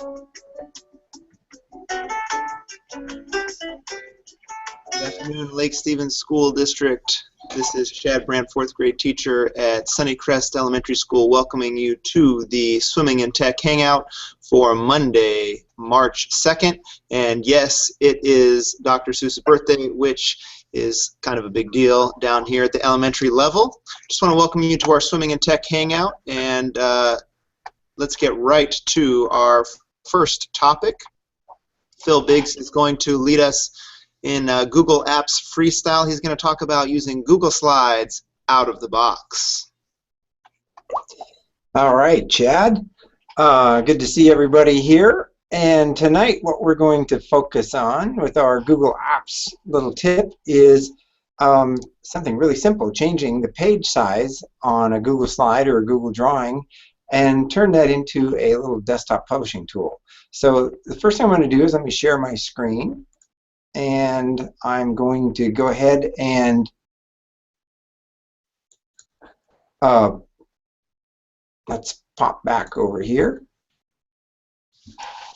Good afternoon, Lake Stevens School District. This is Chad Brandt, 4th grade teacher at Sunnycrest Elementary School, welcoming you to the Swimming and Tech Hangout for Monday, March 2nd. And yes, it is Dr. Seuss's birthday, which is kind of a big deal down here at the elementary level. Just want to welcome you to our Swimming and Tech Hangout, and let's get right to our first topic. Phil Biggs is going to lead us in Google Apps Freestyle. He's going to talk about using Google Slides out of the box. All right, Chad. Good to see everybody here. And tonight what we're going to focus on with our Google Apps little tip is something really simple, changing the page size on a Google Slide or a Google Drawing and turn that into a little desktop publishing tool. So the first thing I'm going to do is let me share my screen. And I'm going to go ahead and let's pop back over here.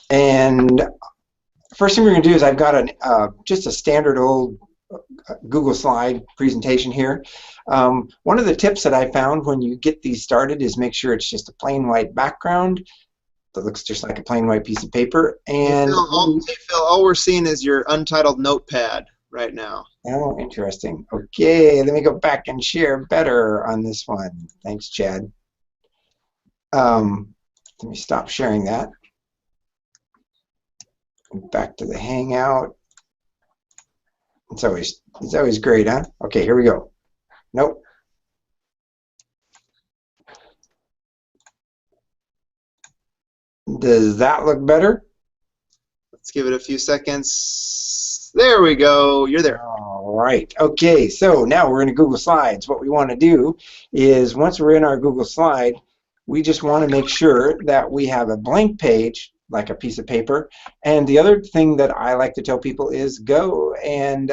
And first thing we're going to do is I've got just a standard old Google Slide presentation here. One of the tips that I found when you get these started is make sure it's just a plain white background that looks just like a plain white piece of paper. And hey Phil, all we're seeing is your untitled notepad right now. Oh, interesting. Okay, let me go back and share better on this one. Thanks, Chad. Let me stop sharing that. Back to the Hangout. It's always great, huh? Okay, here we go. Nope. Does that look better? Let's give it a few seconds. There we go. You're there. All right. Okay, so now we're in Google Slides. What we want to do is once we're in our Google Slide, we just want to make sure that we have a blank page, like a piece of paper. And the other thing that I like to tell people is go and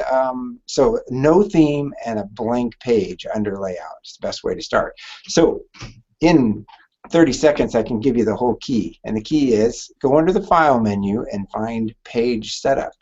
so no theme and a blank page under layout. It's the best way to start. So in 30 seconds, I can give you the whole key. And the key is go under the File menu and find Page Setup.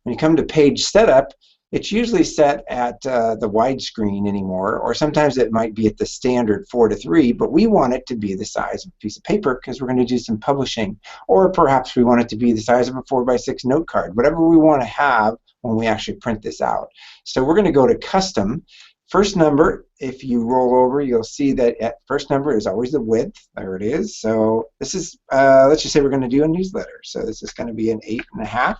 When you come to Page Setup, it's usually set at the widescreen anymore, or sometimes it might be at the standard 4:3, but we want it to be the size of a piece of paper because we're going to do some publishing. Or perhaps we want it to be the size of a 4x6 note card, whatever we want to have when we actually print this out. So we're going to go to Custom. First number, if you roll over, you'll see that at first number is always the width. There it is. So this is, let's just say we're going to do a newsletter. So this is going to be an 8.5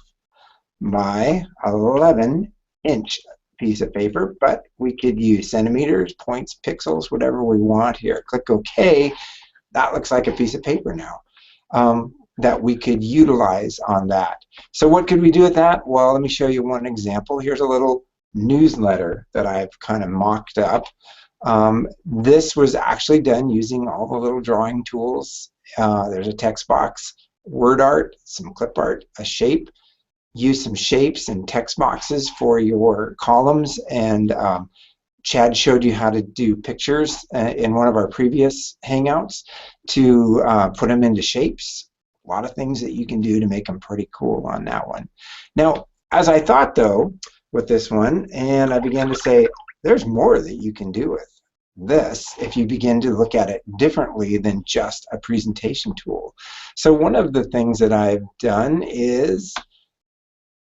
by 11-inch piece of paper, but we could use centimeters, points, pixels, whatever we want here. Click OK. That looks like a piece of paper now that we could utilize on that. So what could we do with that? Well, let me show you one example. Here's a little newsletter that I've kind of mocked up. This was actually done using all the little drawing tools. There's a text box, word art, some clip art, a shape. Use some shapes and text boxes for your columns, and Chad showed you how to do pictures in one of our previous Hangouts to put them into shapes. A lot of things that you can do to make them pretty cool on that one. Now, as I thought though, with this one, and I began to say there's more that you can do with this if you begin to look at it differently than just a presentation tool. So one of the things that I've done is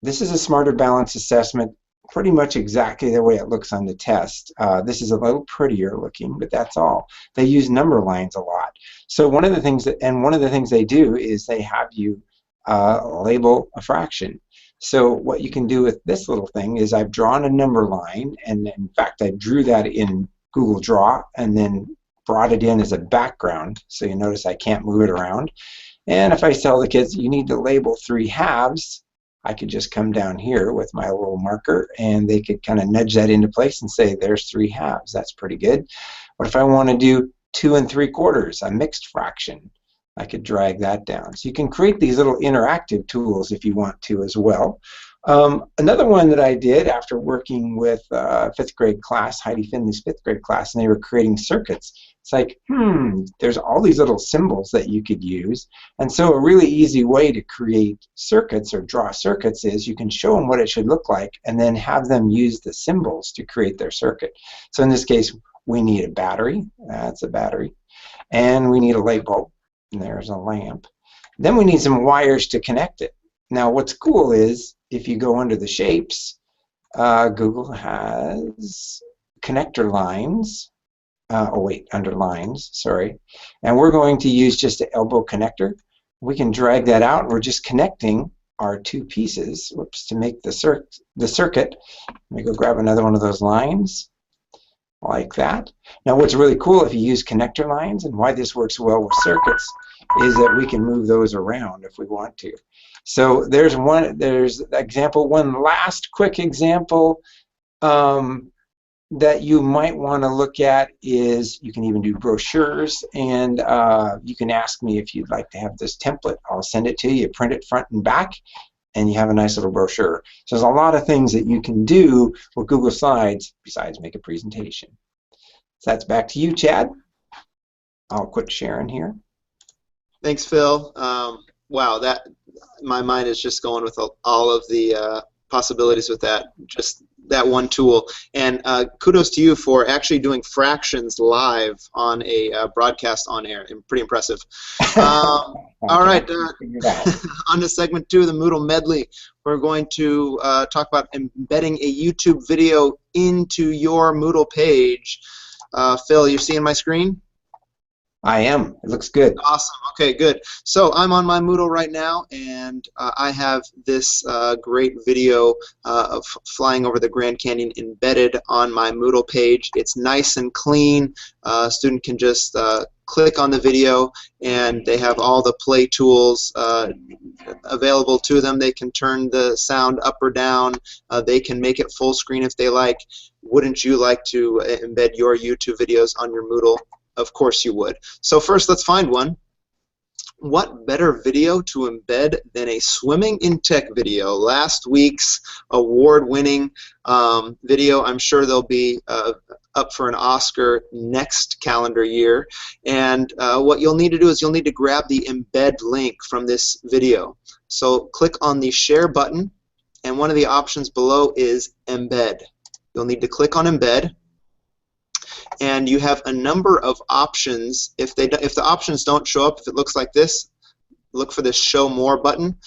this is a smarter balance assessment, pretty much exactly the way it looks on the test. This is a little prettier looking, but that's all. They use number lines a lot. So one of the things they do is they have you label a fraction. So what you can do with this little thing is I've drawn a number line, and in fact I drew that in Google Draw and then brought it in as a background, so you notice I can't move it around. And if I tell the kids you need to label 3 halves, I could just come down here with my little marker and they could kind of nudge that into place and say there's 3 halves. That's pretty good. What if I want to do 2 3/4, a mixed fraction? I could drag that down. So you can create these little interactive tools if you want to as well. Another one that I did after working with 5th grade class, Heidi Finley's 5th grade class, and they were creating circuits. It's like, there's all these little symbols that you could use. And so a really easy way to create circuits or draw circuits is you can show them what it should look like and then have them use the symbols to create their circuit. So in this case, we need a battery. That's a battery. And we need a light bulb. And there's a lamp. Then we need some wires to connect it. Now what's cool is if you go under the shapes, Google has connector lines. Under lines, sorry. And we're going to use just an elbow connector. We can drag that out, and we're just connecting our two pieces, to make the circuit. Let me go grab another one of those lines, like that. Now what's really cool if you use connector lines, and why this works well with circuits, is that we can move those around if we want to. So there's example. One last quick example that you might want to look at is you can even do brochures, and you can ask me if you'd like to have this template. I'll send it to you, print it front and back, and you have a nice little brochure. So there's a lot of things that you can do with Google Slides besides make a presentation. So that's back to you, Chad. I'll quit sharing here. Thanks, Phil. Wow, my mind is just going with all of the possibilities with that. Just that one tool. And kudos to you for actually doing fractions live on a broadcast on air. Pretty impressive. All right, on to segment 2 of the Moodle Medley. We're going to talk about embedding a YouTube video into your Moodle page. Phil, you're seeing my screen? I am. It looks good. Awesome. Okay, good. So I'm on my Moodle right now, and I have this great video of flying over the Grand Canyon embedded on my Moodle page. It's nice and clean. A student can just click on the video, and they have all the play tools available to them. They can turn the sound up or down. They can make it full screen if they like. Wouldn't you like to embed your YouTube videos on your Moodle? Of course you would. So first, let's find one. What better video to embed than a swimming in tech video? Last week's award-winning video. I'm sure they'll be up for an Oscar next calendar year. And what you'll need to do is you'll need to grab the embed link from this video. So click on the share button, and one of the options below is embed. You'll need to click on embed. And you have a number of options. If the options don't show up, if it looks like this, look for this Show More button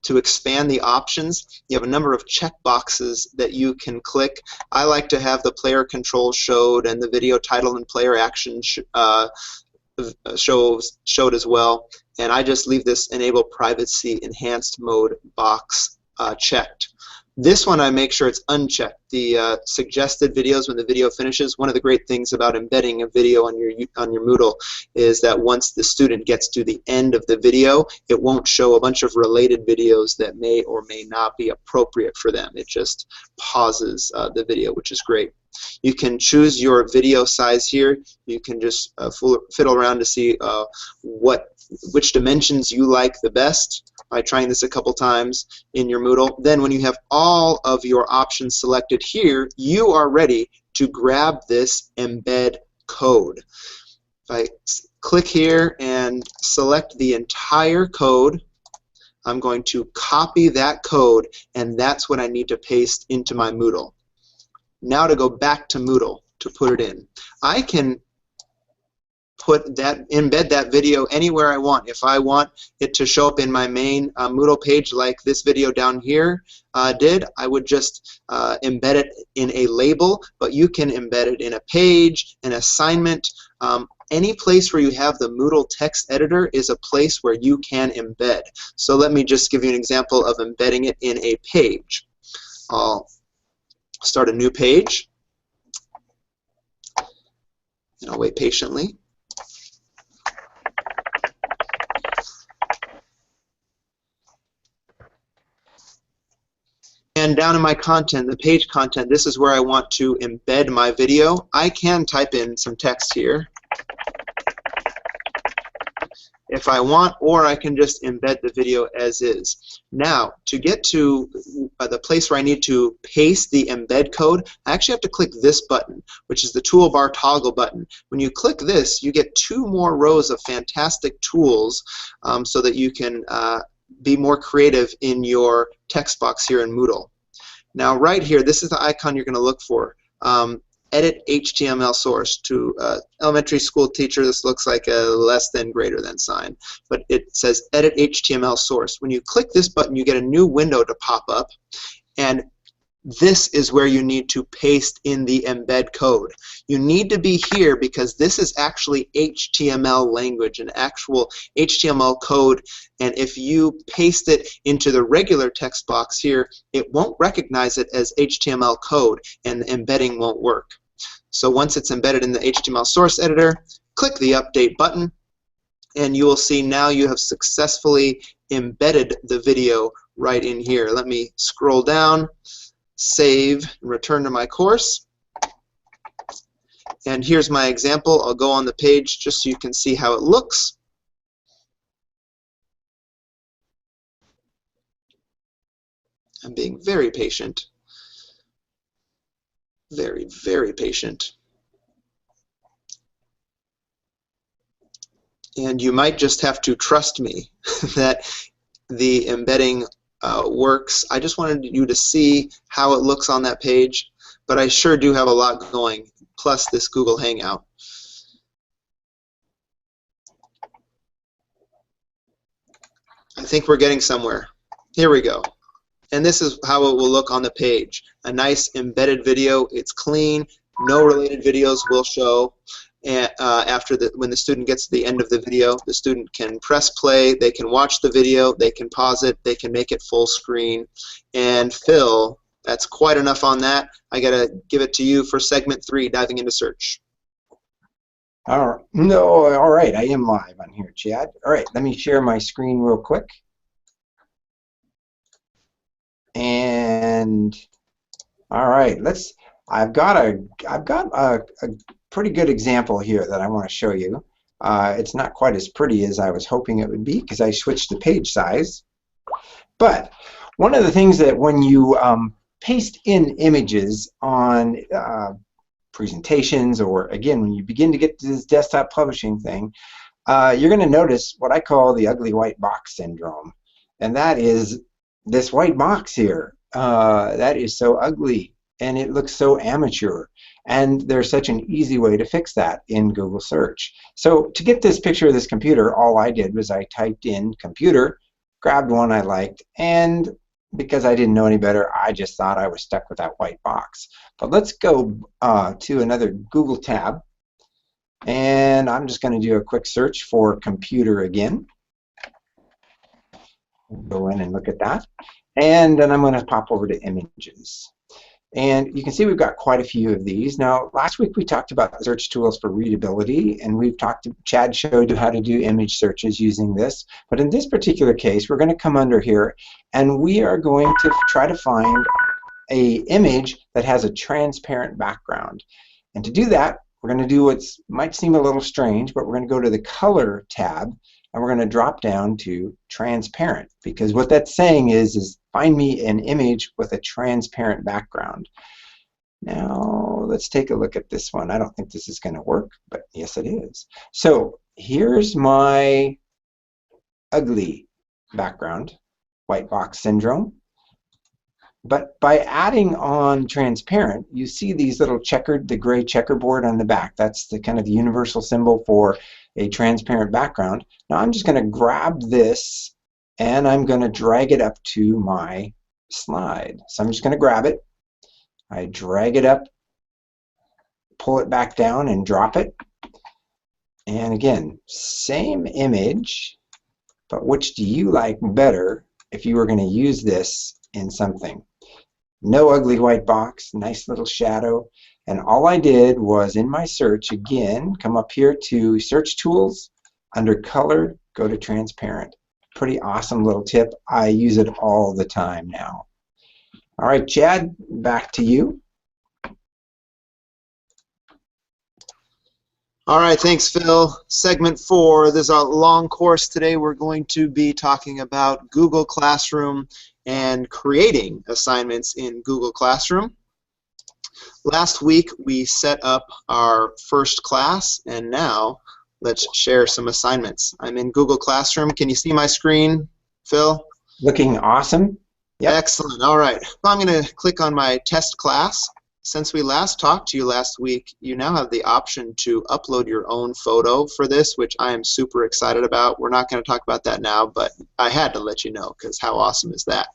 to expand the options. You have a number of check boxes that you can click. I like to have the player controls showed and the video title and player action showed as well. And I just leave this Enable Privacy Enhanced Mode box checked. This one I make sure it's unchecked. The suggested videos when the video finishes. One of the great things about embedding a video on your Moodle is that once the student gets to the end of the video, it won't show a bunch of related videos that may or may not be appropriate for them. It just pauses the video, which is great. You can choose your video size here. You can just fiddle around to see which dimensions you like the best by trying this a couple times in your Moodle. Then when you have all of your options selected here, you are ready to grab this embed code. If I click here and select the entire code, I'm going to copy that code, and that's what I need to paste into my Moodle. Now to go back to Moodle to put it in. I can embed that video anywhere I want. If I want it to show up in my main Moodle page like this video down here did, I would just embed it in a label, but you can embed it in a page, an assignment. Any place where you have the Moodle text editor is a place where you can embed. So let me just give you an example of embedding it in a page. I'll start a new page, and I'll wait patiently. And down in my content, the page content, this is where I want to embed my video. I can type in some text here. if I want, or I can just embed the video as is. Now, to get to the place where I need to paste the embed code, I actually have to click this button, which is the toolbar toggle button. When you click this, you get 2 more rows of fantastic tools so that you can be more creative in your text box here in Moodle. Now, right here, this is the icon you're going to look for. Edit HTML source. To elementary school teacher, this looks like a less than greater than sign, but it says edit HTML source. When you click this button, you get a new window to pop up, and this is where you need to paste in the embed code. You need to be here because this is actually HTML language, an actual HTML code, and if you paste it into the regular text box here, it won't recognize it as HTML code and the embedding won't work. So once it's embedded in the HTML source editor, click the update button and you will see now you have successfully embedded the video right in here. Let me scroll down, save, and return to my course. And here's my example. I'll go on the page just so you can see how it looks. I'm being very patient. Very, very patient. And you might just have to trust me that the embedding works. I just wanted you to see how it looks on that page, but I sure do have a lot going, plus this Google Hangout. I think we're getting somewhere. Here we go. And this is how it will look on the page. A nice embedded video. It's clean. No related videos will show. And when the student gets to the end of the video, the student can press play, they can watch the video, they can pause it, they can make it full screen. And Phil, that's quite enough on that. I gotta give it to you for segment 3, diving into search. All right, I am live on here, Chad. All right, let me share my screen real quick. And all right, I've got a pretty good example here that I want to show you. It's not quite as pretty as I was hoping it would be because I switched the page size. But one of the things that when you paste in images on presentations, or again when you begin to get to this desktop publishing thing, you're going to notice what I call the ugly white box syndrome, and that is this white box here. That is so ugly and it looks so amateur, and there's such an easy way to fix that in Google search. So to get this picture of this computer, all I did was I typed in computer, grabbed one I liked, and because I didn't know any better, I just thought I was stuck with that white box. But let's go to another Google tab, and I'm just going to do a quick search for computer again. Go in and look at that, and then I'm going to pop over to images. And you can see we've got quite a few of these. Now, last week we talked about search tools for readability, and Chad showed you how to do image searches using this. But in this particular case, we're going to come under here, and we are going to try to find an image that has a transparent background. And to do that, we're going to do what might seem a little strange, but we're going to go to the Color tab, and we're going to drop down to Transparent, because what that's saying is find me an image with a transparent background. Now, let's take a look at this one. I don't think this is going to work, but yes, it is. So here's my ugly background, white box syndrome. But by adding on transparent, you see these little the gray checkerboard on the back. That's the kind of universal symbol for a transparent background. Now I'm just going to grab this and I'm going to drag it up to my slide. So I'm just going to grab it. I drag it up, pull it back down and drop it. And again, same image, but which do you like better if you were going to use this in something? No ugly white box, nice little shadow. And all I did was in my search, again, come up here to Search Tools, under Color, go to Transparent. Pretty awesome little tip. I use it all the time now. All right, Chad, back to you. All right, thanks, Phil. Segment 4. This is a long course today. We're going to be talking about Google Classroom and creating assignments in Google Classroom. Last week, we set up our first class, and now let's share some assignments. I'm in Google Classroom. Can you see my screen, Phil? Looking awesome. Yep. Excellent. All right. Well, I'm going to click on my test class. Since we last talked to you last week, you now have the option to upload your own photo for this, which I am super excited about. We're not going to talk about that now, but I had to let you know because how awesome is that?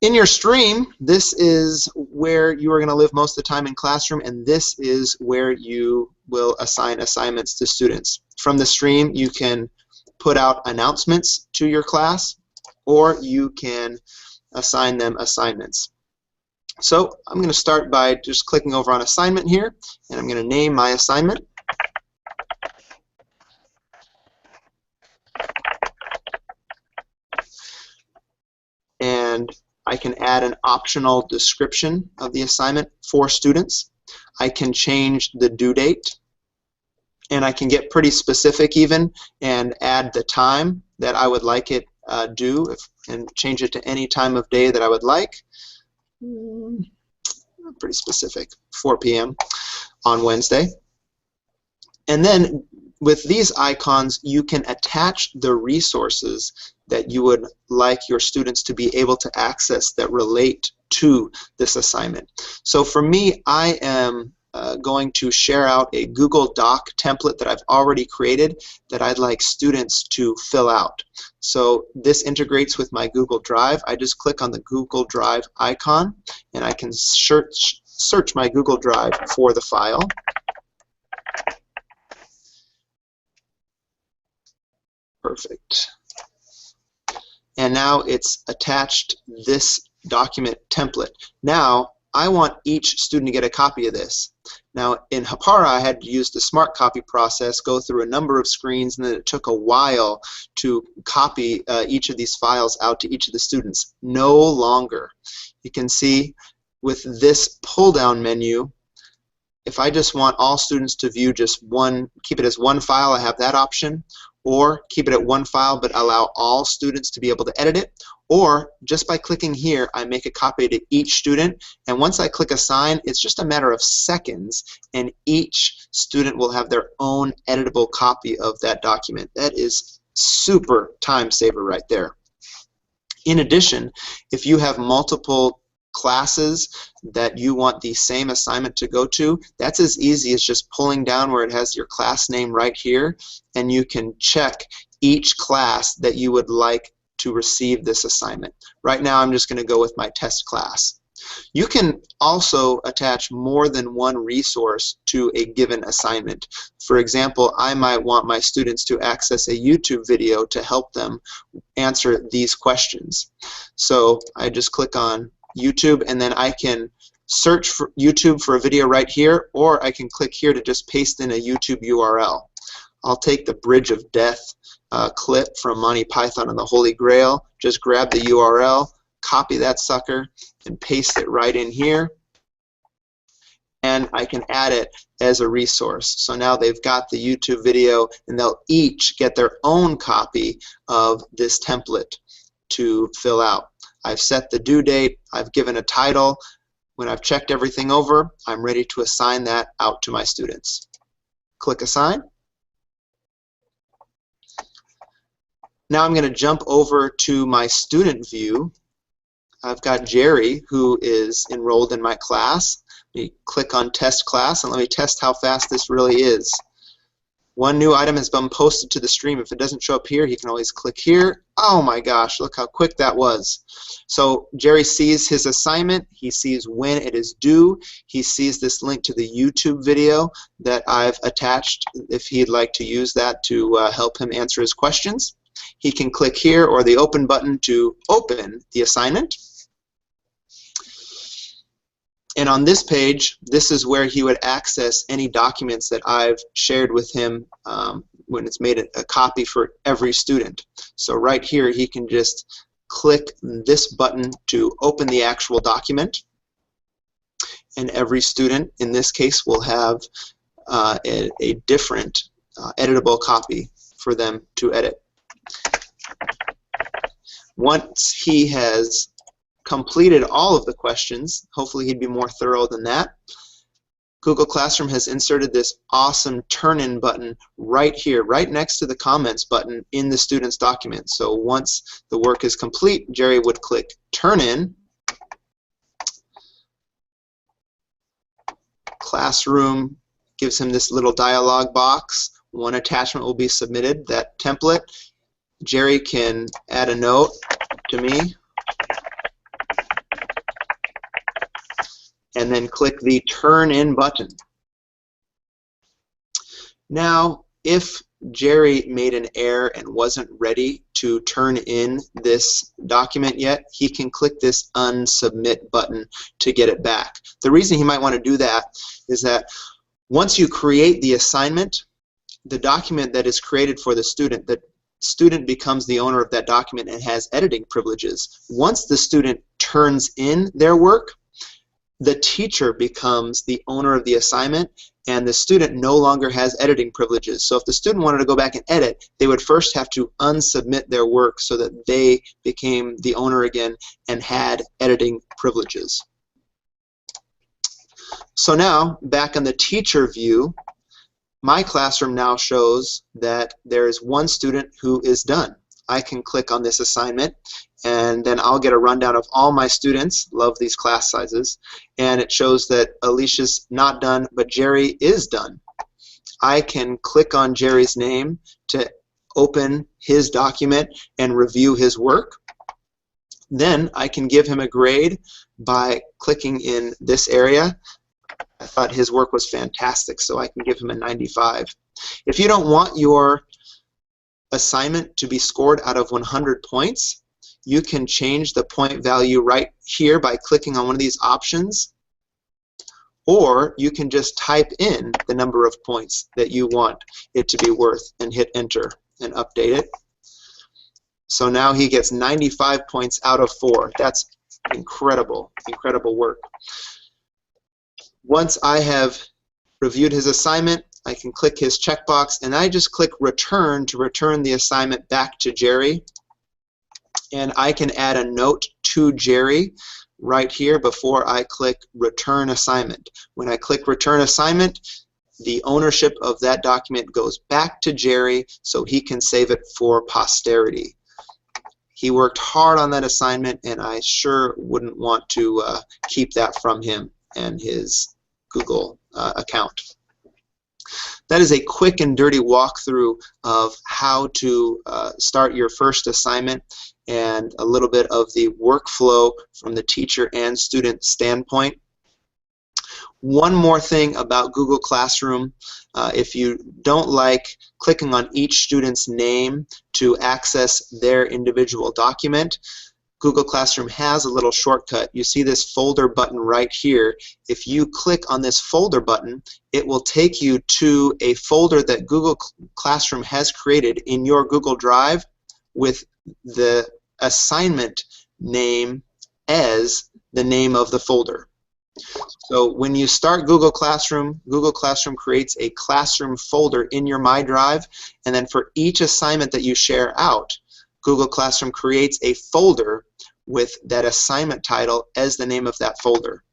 In your stream, this is where you are going to live most of the time in classroom, and this is where you will assign assignments to students. From the stream, you can put out announcements to your class, or you can assign them assignments. So I'm going to start by just clicking over on assignment here, and I'm going to name my assignment. And I can add an optional description of the assignment for students. I can change the due date, and I can get pretty specific even and add the time that I would like it due and change it to any time of day that I would like. Pretty specific, 4 p.m. on Wednesday. And then with these icons, you can attach the resources that you would like your students to be able to access that relate to this assignment. So for me, I am going to share out a Google Doc template that I've already created that I'd like students to fill out. So this integrates with my Google Drive. I just click on the Google Drive icon, and I can search my Google Drive for the file. Perfect. And now it's attached this document template. Now, I want each student to get a copy of this. Now, in Hapara, I had to use the smart copy process, go through a number of screens, and then it took a while to copy each of these files out to each of the students. No longer. You can see with this pull-down menu, if I just want all students to view just one, keep it as one file, I have that option, or keep it at one file but allow all students to be able to edit it, or just by clicking here, I make a copy to each student, and once I click assign, it's just a matter of seconds, and each student will have their own editable copy of that document. That is super time saver right there. In addition, if you have multiple classes that you want the same assignment to go to, that's as easy as just pulling down where it has your class name right here, and you can check each class that you would like to receive this assignment. Right now I'm just going to go with my test class. You can also attach more than one resource to a given assignment. For example, I might want my students to access a YouTube video to help them answer these questions. So I just click on YouTube, and then I can search for YouTube for a video right here, or I can click here to just paste in a YouTube URL. I'll take the Bridge of Death clip from Monty Python and the Holy Grail, just grab the URL, copy that sucker, and paste it right in here, and I can add it as a resource. So now they've got the YouTube video, and they'll each get their own copy of this template to fill out. I've set the due date, I've given a title. When I've checked everything over, I'm ready to assign that out to my students. Click Assign. Now I'm going to jump over to my student view. I've got Jerry, who is enrolled in my class. Let me click on Test Class, and let me test how fast this really is. One new item has been posted to the stream. If it doesn't show up here, he can always click here. Oh my gosh, look how quick that was. So Jerry sees his assignment. He sees when it is due. He sees this link to the YouTube video that I've attached if he'd like to use that to help him answer his questions. He can click here or the open button to open the assignment. And on this page, this is where he would access any documents that I've shared with him when it's made a copy for every student. So right here, he can just click this button to open the actual document. And every student, in this case, will have a different editable copy for them to edit. Once he has completed all of the questions, hopefully he'd be more thorough than that, Google Classroom has inserted this awesome turn-in button right here, right next to the comments button in the student's document. So once the work is complete, Jerry would click Turn In. Classroom gives him this little dialog box. One attachment will be submitted, that template. Jerry can add a note to me and then click the Turn In button. Now, if Jerry made an error and wasn't ready to turn in this document yet, he can click this Unsubmit button to get it back. The reason he might want to do that is that once you create the assignment, the document that is created for the student becomes the owner of that document and has editing privileges. Once the student turns in their work, the teacher becomes the owner of the assignment, and the student no longer has editing privileges. So if the student wanted to go back and edit, they would first have to unsubmit their work so that they became the owner again and had editing privileges. So now, back on the teacher view, my classroom now shows that there is one student who is done. I can click on this assignment, and then I'll get a rundown of all my students. Love these class sizes. And it shows that Alicia's not done, but Jerry is done. I can click on Jerry's name to open his document and review his work. Then I can give him a grade by clicking in this area. I thought his work was fantastic, so I can give him a 95. If you don't want your assignment to be scored out of 100 points, you can change the point value right here by clicking on one of these options, or you can just type in the number of points that you want it to be worth and hit enter and update it. So now he gets 95 points out of 4. That's incredible, incredible work. Once I have reviewed his assignment, I can click his checkbox, and I just click Return to return the assignment back to Jerry. And I can add a note to Jerry right here before I click Return Assignment. When I click Return Assignment, the ownership of that document goes back to Jerry so he can save it for posterity. He worked hard on that assignment, and I sure wouldn't want to keep that from him and his Google account. That is a quick and dirty walkthrough of how to start your first assignment and a little bit of the workflow from the teacher and student standpoint. One more thing about Google Classroom, if you don't like clicking on each student's name to access their individual document, Google Classroom has a little shortcut. You see this folder button right here. If you click on this folder button, it will take you to a folder that Google Classroom has created in your Google Drive with the assignment name as the name of the folder. So when you start Google Classroom creates a classroom folder in your My Drive, and then for each assignment that you share out, Google Classroom creates a folder with that assignment title as the name of that folder.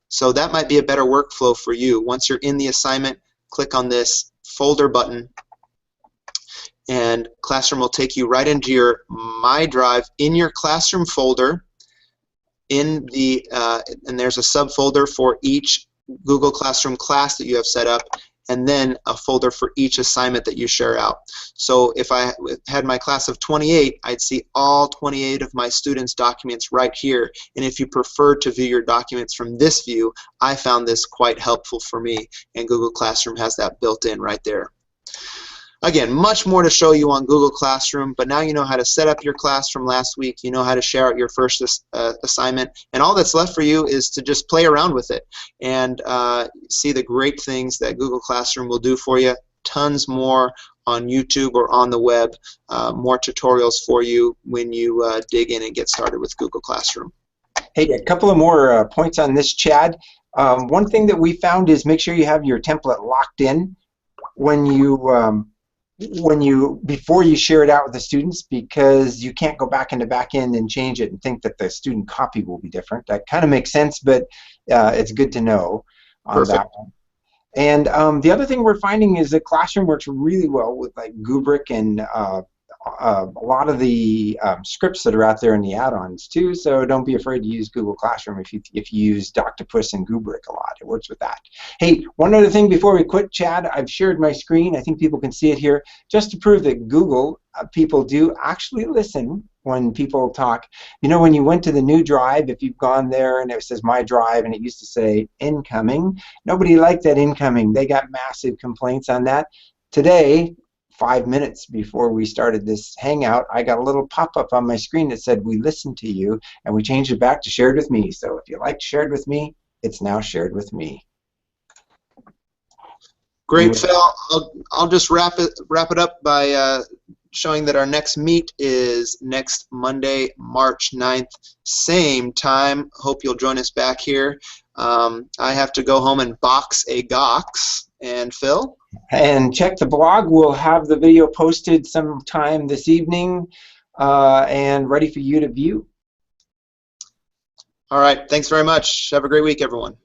So that might be a better workflow for you. Once you're in the assignment, click on this folder button, and Classroom will take you right into your My Drive in your Classroom folder. In the and there's a subfolder for each Google Classroom class that you have set up, and then a folder for each assignment that you share out. So if I had my class of 28, I'd see all 28 of my students' documents right here. And if you prefer to view your documents from this view, I found this quite helpful for me, and Google Classroom has that built in right there. Again, much more to show you on Google Classroom, but now you know how to set up your class from last week. You know how to share out your first assignment, and all that's left for you is to just play around with it and see the great things that Google Classroom will do for you. Tons more on YouTube or on the web, more tutorials for you when you dig in and get started with Google Classroom. Hey, a couple of more points on this, Chad. One thing that we found is make sure you have your template locked in when you before you share it out with the students, because you can't go back into back end and change it and think that the student copy will be different. That kind of makes sense, but it's good to know on Perfect. that one. And the other thing we're finding is the classroom works really well with like Kubrick and a lot of the scripts that are out there in the add-ons too. So don't be afraid to use Google Classroom if you use Doctopus and Kubrick a lot. It works with that. Hey, one other thing before we quit, Chad. I've shared my screen. I think people can see it here, just to prove that Google people do actually listen when people talk. You know, when you went to the new drive, if you've gone there and it says My Drive and it used to say incoming, nobody liked that incoming. They got massive complaints on that. Today, 5 minutes before we started this Hangout, I got a little pop-up on my screen that said, we listened to you, and we changed it back to shared with me. So if you liked shared with me, it's now shared with me. Great, Phil. I'll just wrap it up by showing that our next meet is next Monday, March 9th, same time. Hope you'll join us back here. I have to go home and box a Gox. And Phil? And check the blog. We'll have the video posted sometime this evening and ready for you to view. All right. Thanks very much. Have a great week, everyone.